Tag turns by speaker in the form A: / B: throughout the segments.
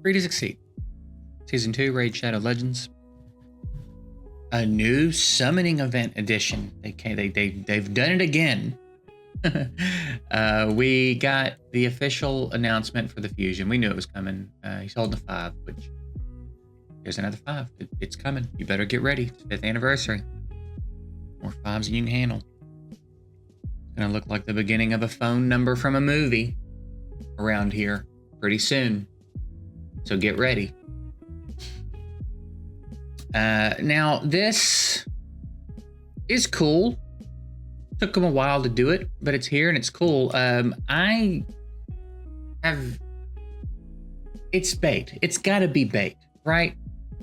A: Free to Succeed. Season 2, Raid Shadow Legends. A new summoning event edition. They've done it again. We got the official announcement for the fusion. We knew it was coming. He's holding a 5, which there's another 5. It's coming. You better get ready. It's 5th anniversary. More 5s than you can handle. It's gonna look like the beginning of a phone number from a movie around here pretty soon. So get ready. Now this is cool. Took them a while to do it, but it's here and it's cool. It's bait. It's gotta be bait, right?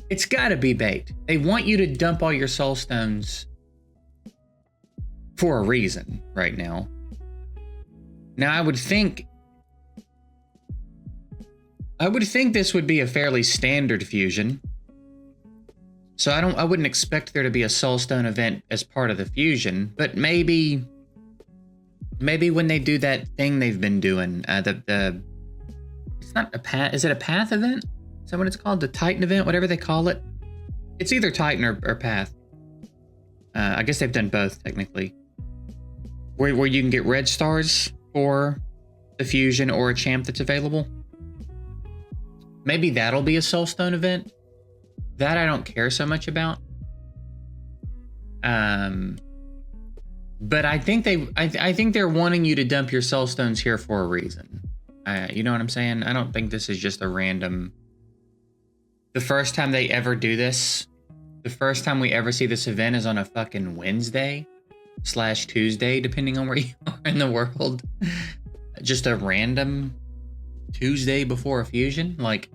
A: It's gotta be bait. They want you to dump all your soul stones for a reason right now. Now I would think this would be a fairly standard fusion. So I wouldn't expect there to be a Soulstone event as part of the fusion, but maybe when they do that thing they've been doing, it's not a path. Is it a path event? Is that what it's called? The Titan event, whatever they call it. It's either Titan or path. I guess they've done both technically. Where you can get red stars for the fusion or a champ that's available. Maybe that'll be a Soulstone event. That I don't care so much about. But I think they're wanting you to dump your soul stones here for a reason. You know what I'm saying? I don't think this is just a random. The first time they ever do this, the first time we ever see this event is on a fucking Wednesday/Tuesday, depending on where you are in the world. Just a random Tuesday before a fusion, like.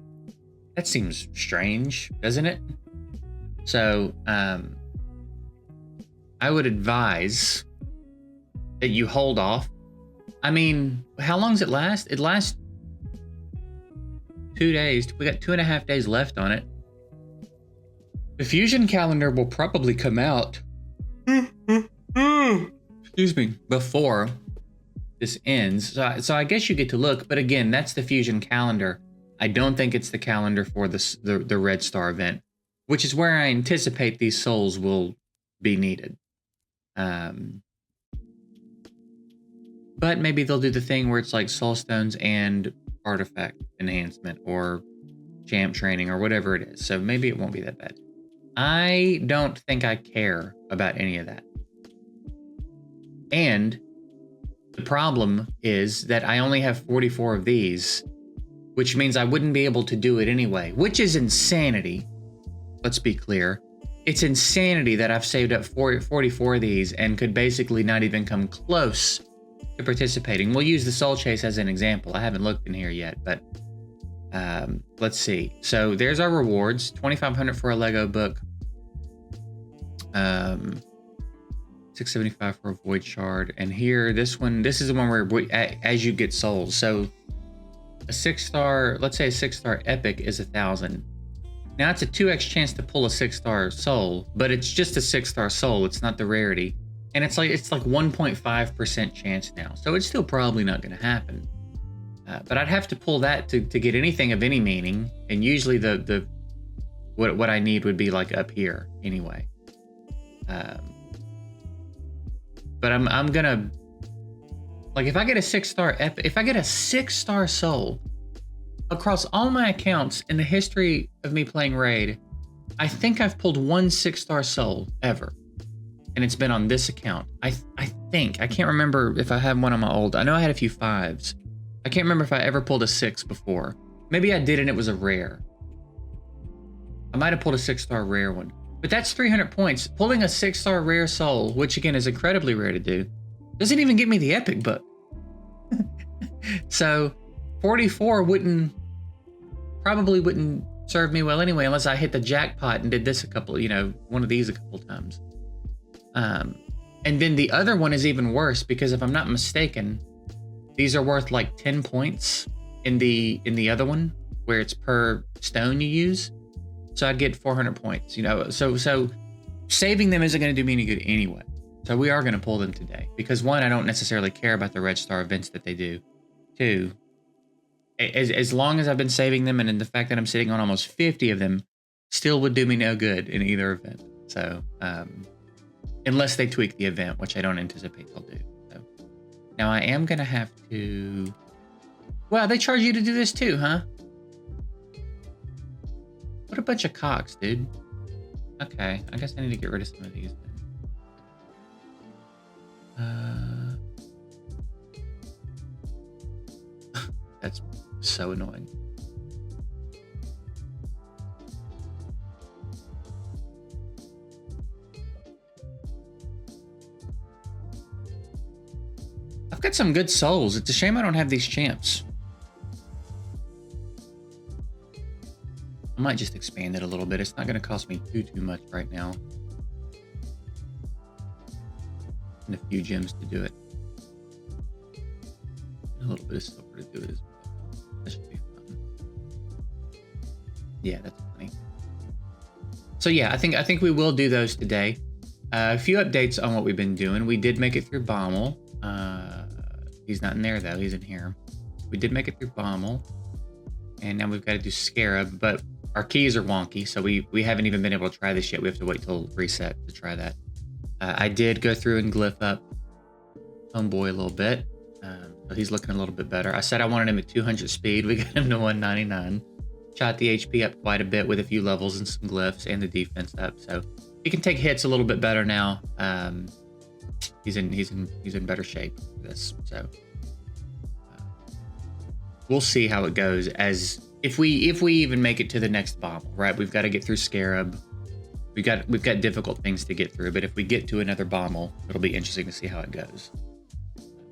A: That seems strange, doesn't it? So, I would advise that you hold off. I mean, how long does it last? It lasts 2 days. We got 2.5 days left on it. The fusion calendar will probably come out, excuse me, before this ends. So I guess you get to look, but again, that's the fusion calendar. I don't think it's the calendar for the Red Star event, which is where I anticipate these souls will be needed. But maybe they'll do the thing where it's like soul stones and artifact enhancement or champ training or whatever it is. So maybe it won't be that bad. I don't think I care about any of that. And the problem is that I only have 44 of these, which means I wouldn't be able to do it anyway, which is insanity. Let's be clear. It's insanity that I've saved up 44 of these and could basically not even come close to participating. We'll use the Soul Chase as an example. I haven't looked in here yet, but let's see. So there's our rewards, 2,500 for a Lego book, 675 for a Void Shard. And here, this is the one where as you get souls. So a 6-star, let's say a 6-star epic is 1,000. Now it's a 2x chance to pull a 6-star soul, but it's just a 6-star soul. It's not the rarity, and it's like 1.5% chance now. So it's still probably not going to happen. But I'd have to pull that to get anything of any meaning, and usually the what I need would be like up here anyway. But I'm gonna. Like if I get a 6-star if I get a 6-star soul across all my accounts in the history of me playing Raid, I think I've pulled one 6-star soul ever. And it's been on this account. I think. I can't remember if I had one on my old. I know I had a few 5s. I can't remember if I ever pulled a 6 before. Maybe I did and it was a rare. I might have pulled a 6-star rare one. But that's 300 points. Pulling a 6-star rare soul, which again is incredibly rare to do, doesn't even get me the epic book. So 44 probably wouldn't serve me well anyway, unless I hit the jackpot and did this one of these a couple times. And then the other one is even worse because if I'm not mistaken, these are worth like 10 points in the other one where it's per stone you use. So I'd get 400 points, so saving them isn't going to do me any good anyway. So we are going to pull them today because 1, I don't necessarily care about the Red Star events that they do. 2, as long as I've been saving them, and in the fact that I'm sitting on almost 50 of them, still would do me no good in either event. So, unless they tweak the event, which I don't anticipate they'll do. So, now I am gonna have to. Well, they charge you to do this too, huh? What a bunch of cocks, dude. Okay, I guess I need to get rid of some of these then. That's so annoying. I've got some good souls. It's a shame I don't have these champs. I might just expand it a little bit. It's not going to cost me too much right now. And a few gems to do it. And a little bit of silver to do it as well. That should be fun. Yeah, that's funny. So yeah, I think we will do those today. A few updates on what we've been doing. We did make it through Bommel. He's not in there though. He's in here. We did make it through Bommel. And now we've got to do Scarab, but our keys are wonky, so we haven't even been able to try this yet. We have to wait till reset to try that. I did go through and glyph up Homeboy a little bit, so he's looking a little bit better. I said I wanted him at 200 speed. We got him to 199. Shot the HP up quite a bit with a few levels and some glyphs, and the defense up, so he can take hits a little bit better now. He's in better shape for this, so we'll see how it goes. As if we even make it to the next bomb, right? We've got to get through Scarab. We've got difficult things to get through, but if we get to another Bommel, it'll be interesting to see how it goes.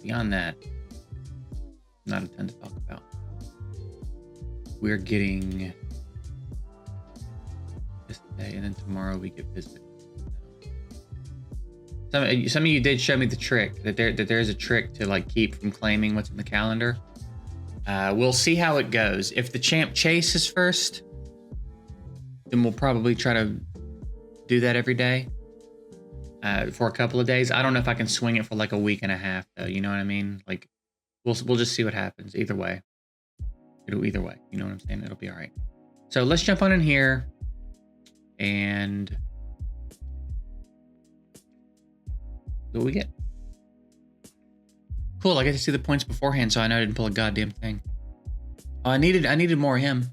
A: Beyond that, not a ton to talk about. We're getting this day, and then tomorrow we get visited. Some of you did show me the trick that there's a trick to like keep from claiming what's in the calendar. We'll see how it goes. If the champ chases first, then we'll probably try to do that every day for a couple of days. I don't know if I can swing it for like a week and a half though. You know what I mean? Like we'll just see what happens. Either way, either way. You know what I'm saying? It'll be all right. So let's jump on in here and see what we get. Cool, I get to see the points beforehand, so I know I didn't pull a goddamn thing. Oh, I needed more of him.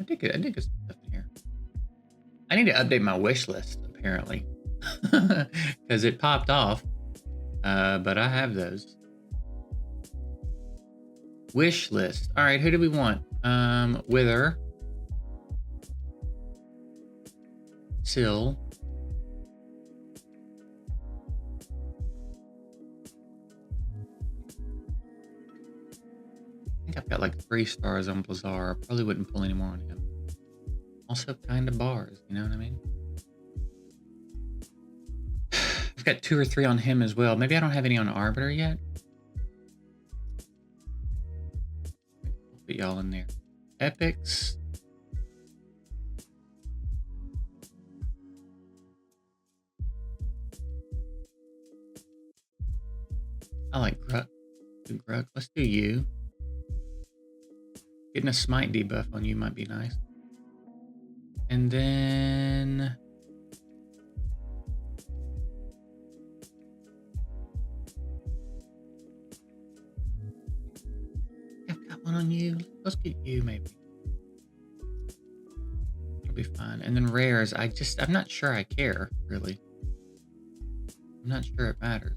A: I did good stuff in here. I need to update my wish list, apparently. Because it popped off. But I have those. Wish list. Alright, who do we want? Wither. Sill. I think I've got like 3 stars on Blazar. I probably wouldn't pull any more on him. Also kind of bars, you know what I mean? I've got 2 or 3 on him as well. Maybe I don't have any on Arbiter yet. I'll put y'all in there. Epics. I like Gruk. Do Gruk. Let's do you. Getting a smite debuff on you might be nice. And then I've got one on you. Let's get you maybe. It'll be fine. And then rares, I'm not sure I care, really. I'm not sure it matters.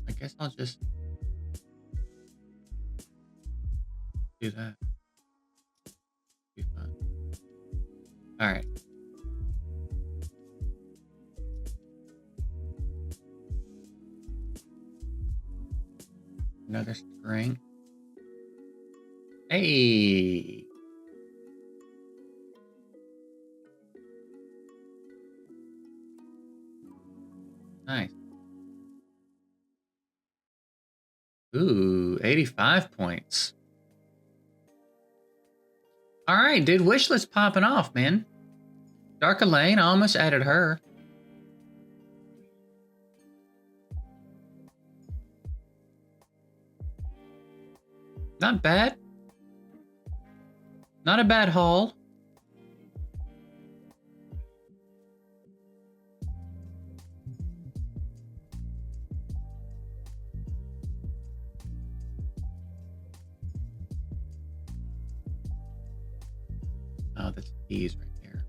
A: I guess I'll just do that. Be fun. All right. Another strength. Hey. Nice. Ooh, 85 points. All right, dude. Wish list popping off, man. Dark Elaine, I almost added her. Not bad. Not a bad haul. Oh, that's keys right there.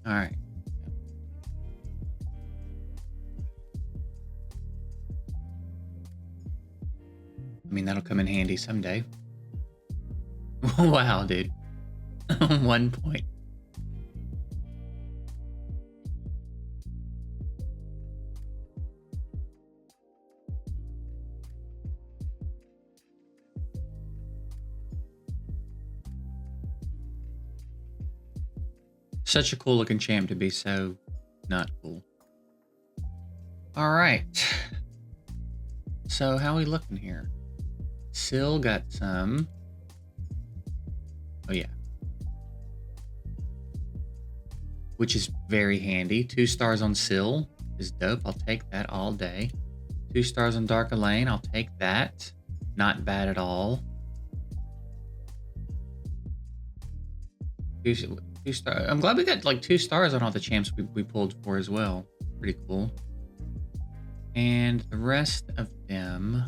A: All right. I mean, that'll come in handy someday. Wow, dude. 1 point. Such a cool looking champ to be so not cool. All right. So how are we looking here? Syl got some. Oh yeah. Which is very handy. 2 stars on Syl is dope. I'll take that all day. 2 stars on Dark Elaine. I'll take that. Not bad at all. 2 stars. I'm glad we got like 2 stars on all the champs we pulled for as well. Pretty cool. And the rest of them,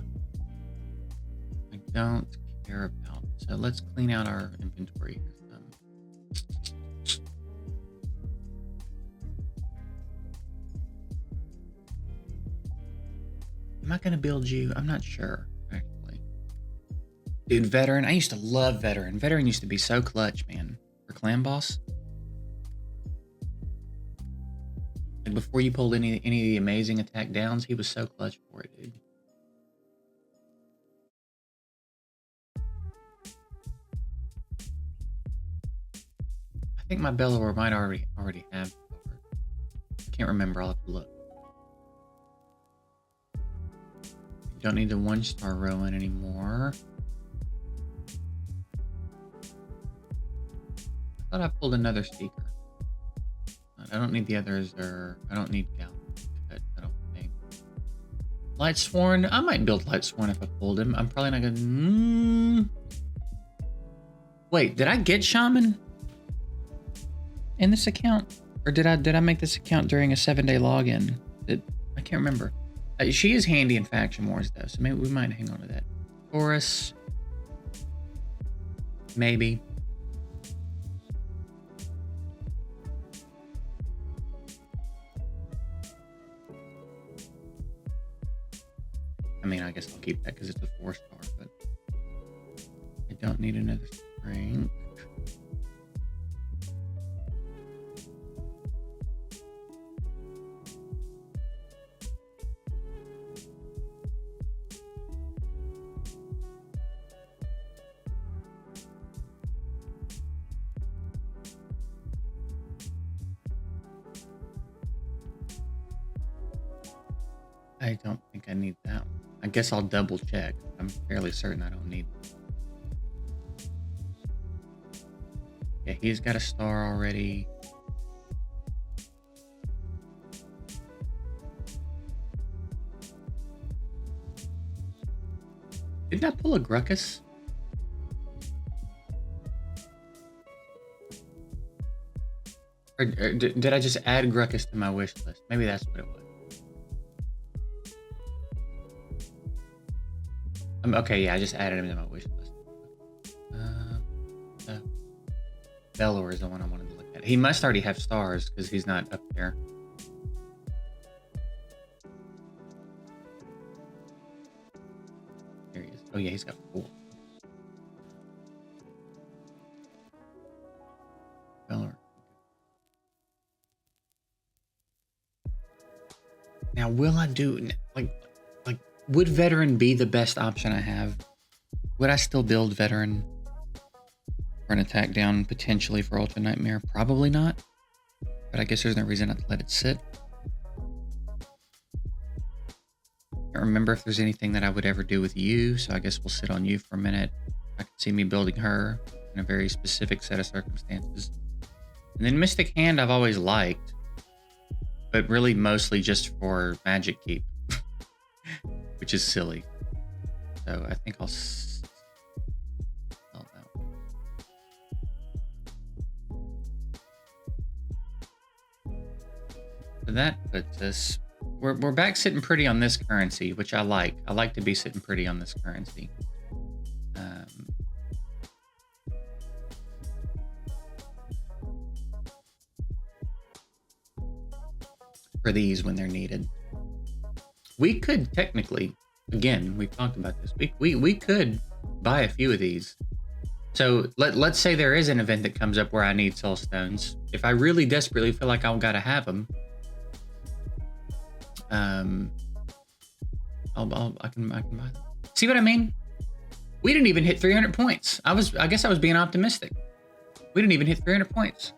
A: I don't care about. So let's clean out our inventory here. Am I going to build you? I'm not sure, actually. Dude, Veteran. I used to love Veteran. Veteran used to be so clutch, man. For Clan Boss. Like before you pulled any of the amazing attack downs, he was so clutch for it, dude. I think my Bellower might already have. I can't remember. I'll have to look. Don't need the 1-star Rowan anymore. I thought I pulled another Seeker. I don't need the others, or I don't need Gal. I don't think. Lightsworn. I might build Lightsworn if I pulled him. I'm probably not gonna. Wait, did I get Shaman in this account, or did I make this account during a 7-day login? I can't remember. She is handy in Faction Wars though, so maybe we might hang on to that. Taurus. Maybe. I mean, I guess I'll keep that because it's a 4-star, but I don't need another strength. I don't think I need that one. I guess I'll double check. I'm fairly certain I don't need it. Yeah, he's got a star already. Didn't I pull a Gruckus? Or did I just add Gruckus to my wish list? Maybe that's what it was. Okay, yeah, I just added him to my wish list. Bellower is the one I wanted to look at. He must already have stars because he's not up there. There he is. Oh yeah, he's got 4. Bellower. Now, will I do like? Would Veteran be the best option I have? Would I still build Veteran for an attack down potentially for Ultra Nightmare? Probably not. But I guess there's no reason not to let it sit. Can't remember if there's anything that I would ever do with you, so I guess we'll sit on you for a minute. I can see me building her in a very specific set of circumstances. And then Mystic Hand I've always liked, but really mostly just for Magic Keep, which is silly. So I think I'll sell that one. So that puts us... We're back sitting pretty on this currency, which I like. I like to be sitting pretty on this currency. For these when they're needed. We could technically, again, we've talked about this, we could buy a few of these. So let's say there is an event that comes up where I need Soulstones. If I really desperately feel like I've got to have them, I can buy them. See what I mean? We didn't even hit 300 points. I guess I was being optimistic. We didn't even hit 300 points.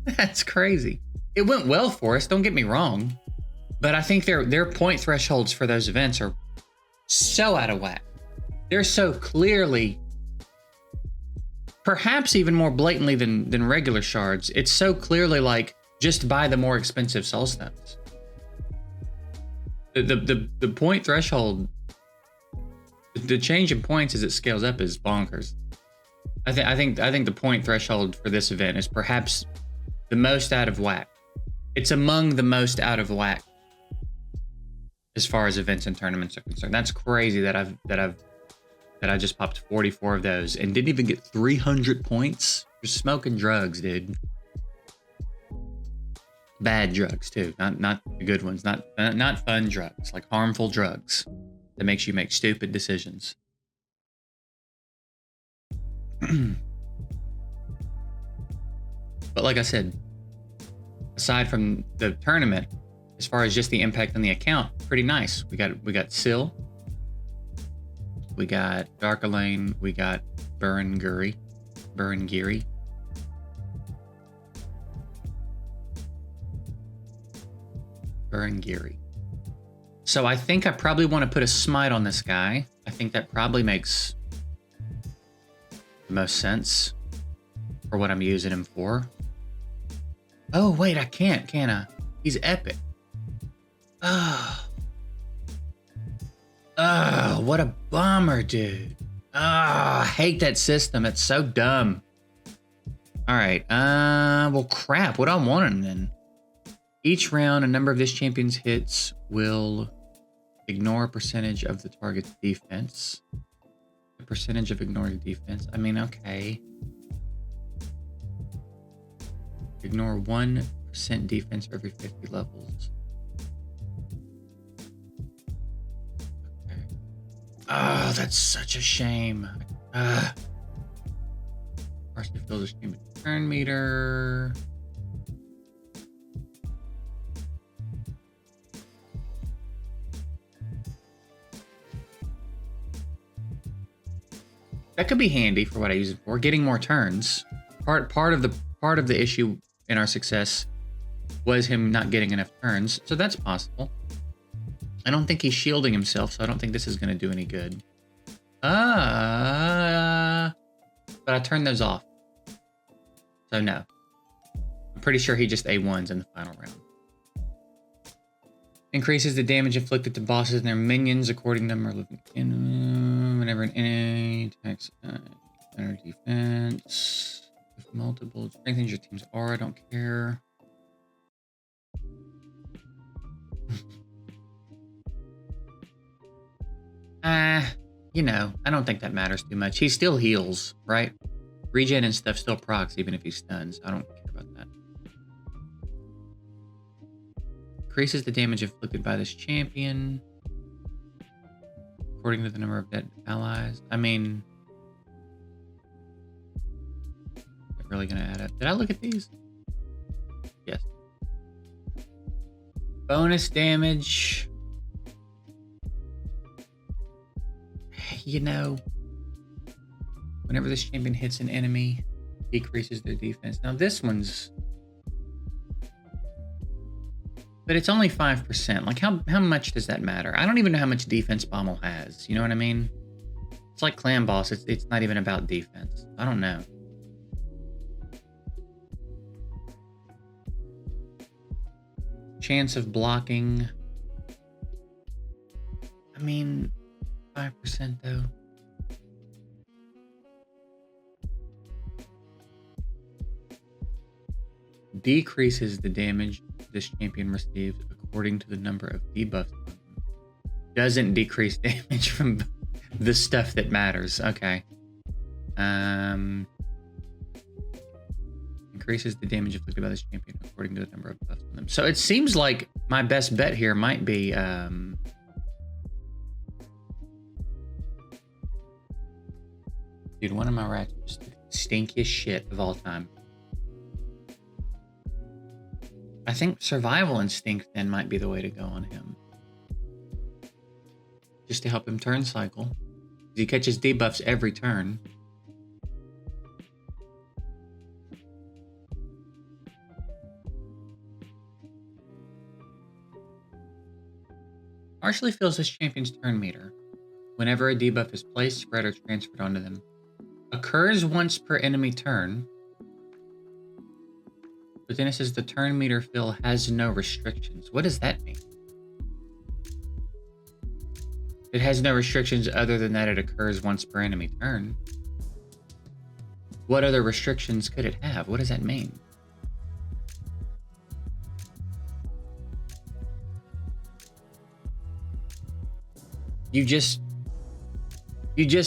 A: That's crazy. It went well for us, don't get me wrong, but I think their point thresholds for those events are so out of whack. They're so clearly, perhaps even more blatantly than regular shards. It's so clearly like, just buy the more expensive Soulstones. The point threshold, the change in points as it scales up is bonkers. I think the point threshold for this event is perhaps the most out of whack. It's among the most out of whack as far as events and tournaments are concerned. That's crazy that I just popped 44 of those and didn't even get 300 points. You're smoking drugs, dude. Bad drugs too, not the good ones, not fun drugs, like harmful drugs that makes you make stupid decisions. But like I said, aside from the tournament, as far as just the impact on the account, pretty nice. We got Syl, we got Darkalane, we got Burengiri. So I think I probably want to put a smite on this guy. I think that probably makes the most sense for what I'm using him for. Oh, wait, I can't, can I? He's epic. Oh, what a bummer, dude. I hate that system. It's so dumb. All right, well, crap. What do I want him then? Each round, a number of this champion's hits will ignore a percentage of the target's defense. The percentage of ignoring defense. I mean, okay. Ignore 1% defense every 50 levels. Okay. Oh, that's such a shame. Partially fills this game with turn meter. That could be handy for what I use it for. Getting more turns. Part of the issue in our success was him not getting enough turns, so that's possible. I don't think he's shielding himself, so I don't think this is going to do any good. But I turned those off. So no. I'm pretty sure he just A1s in the final round. Increases the damage inflicted to bosses and their minions according to number of whenever an enemy attacks center defense. If multiple strengthens your team's aura, I don't care. You know, I don't think that matters too much. He still heals, right? Regen and stuff still procs even if he stuns. I don't care about that. Increases the damage inflicted by this champion according to the number of dead allies. I mean, really gonna add up. Did I look at these? Yes. Bonus damage. You know, whenever this champion hits an enemy, decreases their defense. Now this But it's only 5%. Like, how much does that matter? I don't even know how much defense Bommel has. You know what I mean? It's like Clan Boss. It's not even about defense. I don't know. Chance of blocking. I mean, 5% though. Decreases the damage this champion receives according to the number of debuffs. Doesn't decrease damage from the stuff that matters. Okay. Increases the damage inflicted by this champion according to the number of buffs on them. So it seems like my best bet here might be dude, one of my rats is the stinkiest shit of all time. I think Survival Instinct then might be the way to go on him. Just to help him turn cycle. He catches debuffs every turn. Partially fills this champion's turn meter. Whenever a debuff is placed, spread, or transferred onto them. Occurs once per enemy turn. But then it says the turn meter fill has no restrictions. What does that mean? It has no restrictions other than that it occurs once per enemy turn. What other restrictions could it have? What does that mean? You just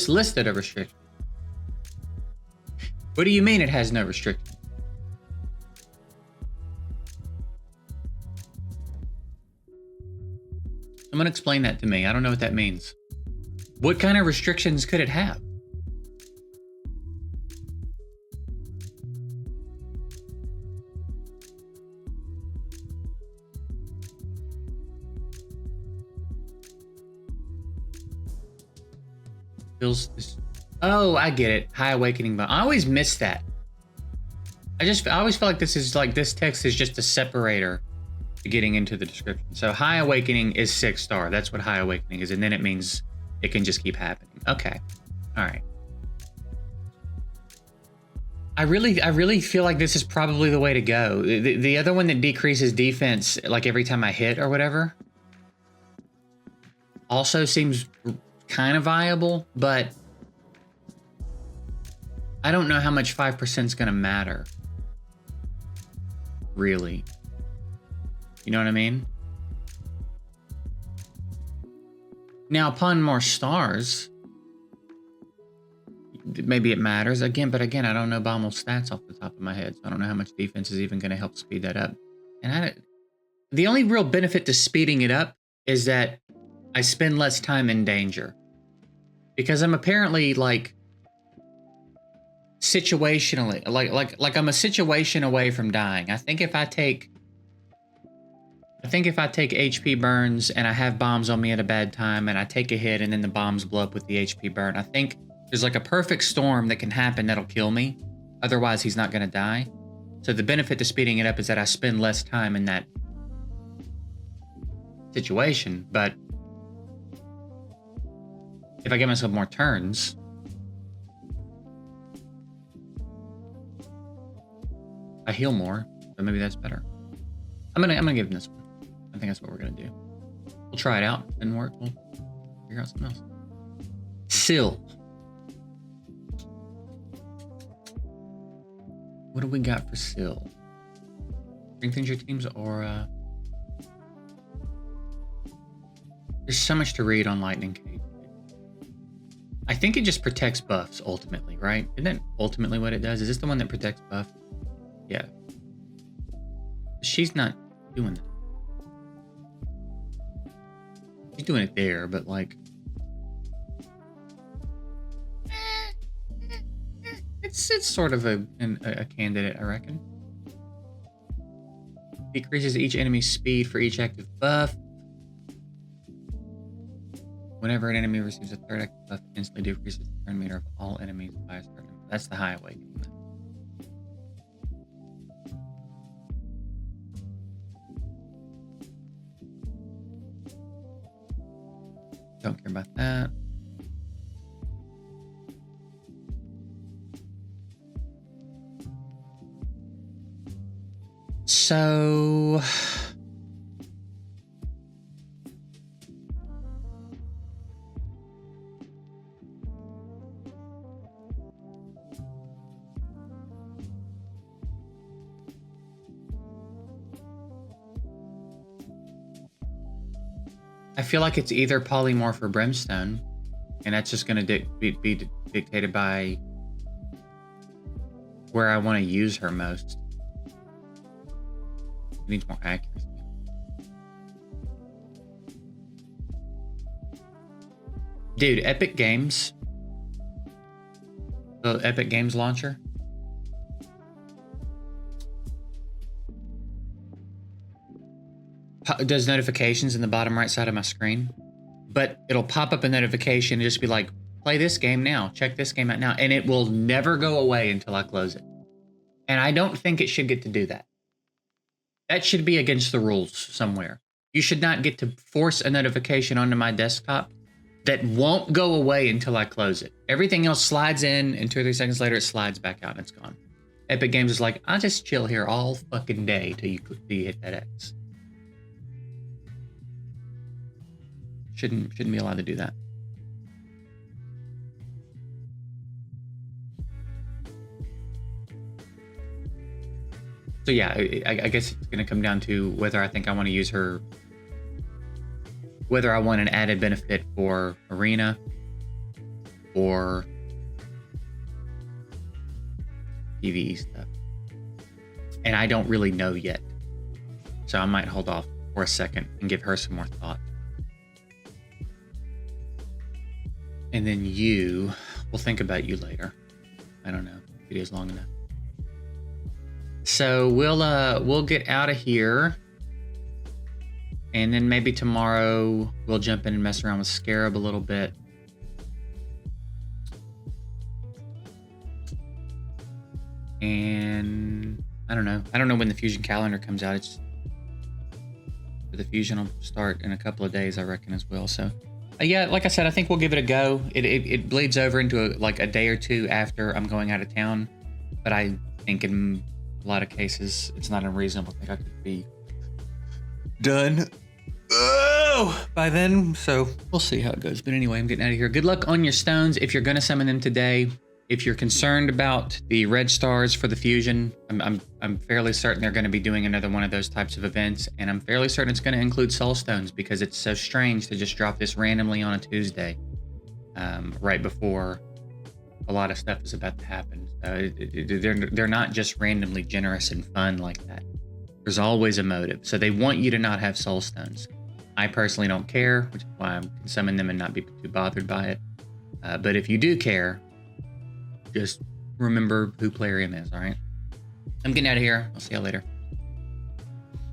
A: listed a restriction. What do you mean it has no restriction? Someone explain that to me. I don't know what that means. What kind of restrictions could it have? Feels this. Oh, I get it. High Awakening. But I always miss that. I always feel like this text is just a separator to getting into the description. So High Awakening is 6-star. That's what High Awakening is, and then it means it can just keep happening. Okay. All right. I really feel like this is probably the way to go. The other one that decreases defense like every time I hit or whatever also seems kind of viable, but I don't know how much 5% is going to matter. Really. You know what I mean? Now, upon more stars, maybe it matters again, but again, I don't know Bommel's stats off the top of my head, so I don't know how much defense is even going to help speed that up. And the only real benefit to speeding it up is that I spend less time in danger, because I'm apparently like situationally, like I'm a situation away from dying. I think if I take HP burns and I have bombs on me at a bad time and I take a hit and then the bombs blow up with the HP burn, I think there's like a perfect storm that can happen that'll kill me. Otherwise, he's not going to die. So the benefit to speeding it up is that I spend less time in that situation. But if I give myself more turns, I heal more. So maybe that's better. I'm gonna give him this one. I think that's what we're gonna do. We'll try it out. Didn't work. We'll figure out something else. Sill. What do we got for Sill? Strengthens your team's aura. There's so much to read on Lightning Cage. I think it just protects buffs ultimately, right? Isn't that ultimately what it does? Is this the one that protects buff? Yeah. She's not doing that. She's doing it there, but like... It's sort of a candidate, I reckon. Decreases each enemy's speed for each active buff. Whenever an enemy receives a third active buff, it instantly decreases the turn meter of all enemies by a certain number. That's the High Awakening. Don't care about that. So... I feel like it's either polymorph or brimstone, and that's just going to be dictated by where I want to use her most. It needs more accuracy. Dude, Epic Games, the Epic Games launcher, does notifications in the bottom right side of my screen, but it'll pop up a notification and just be like, play this game now, check this game out now, and it will never go away until I close it. And I don't think it should get to do that. That should be against the rules somewhere. You should not get to force a notification onto my desktop that won't go away until I close it. Everything else slides in, and 2 or 3 seconds later, it slides back out and it's gone. Epic Games is like, I'll just chill here all fucking day till you hit that X. Shouldn't be allowed to do that. So yeah, I guess it's going to come down to whether I think I want to use her, whether I want an added benefit for Arena or PvE stuff. And I don't really know yet. So I might hold off for a second and give her some more thought. And then we'll think about you later. I don't know. Video's long enough. So we'll get out of here. And then maybe tomorrow we'll jump in and mess around with Scarab a little bit. And I don't know. I don't know when the Fusion calendar comes out. It's the Fusion will start in a couple of days, I reckon, as well. So yeah, like I said, I think we'll give it a go. It bleeds over into like a day or two after I'm going out of town. But I think in a lot of cases, it's not unreasonable to think I could be done by then. So we'll see how it goes. But anyway, I'm getting out of here. Good luck on your stones if you're going to summon them today. If you're concerned about the red stars for the fusion, I'm fairly certain they're going to be doing another one of those types of events, and I'm fairly certain it's going to include Soulstones because it's so strange to just drop this randomly on a Tuesday, right before a lot of stuff is about to happen. They're not just randomly generous and fun like that. There's always a motive, so they want you to not have Soulstones. I personally don't care, which is why I can summon them and not be too bothered by it. But if you do care, just remember who Plarium is, all right? I'm getting out of here. I'll see y'all later.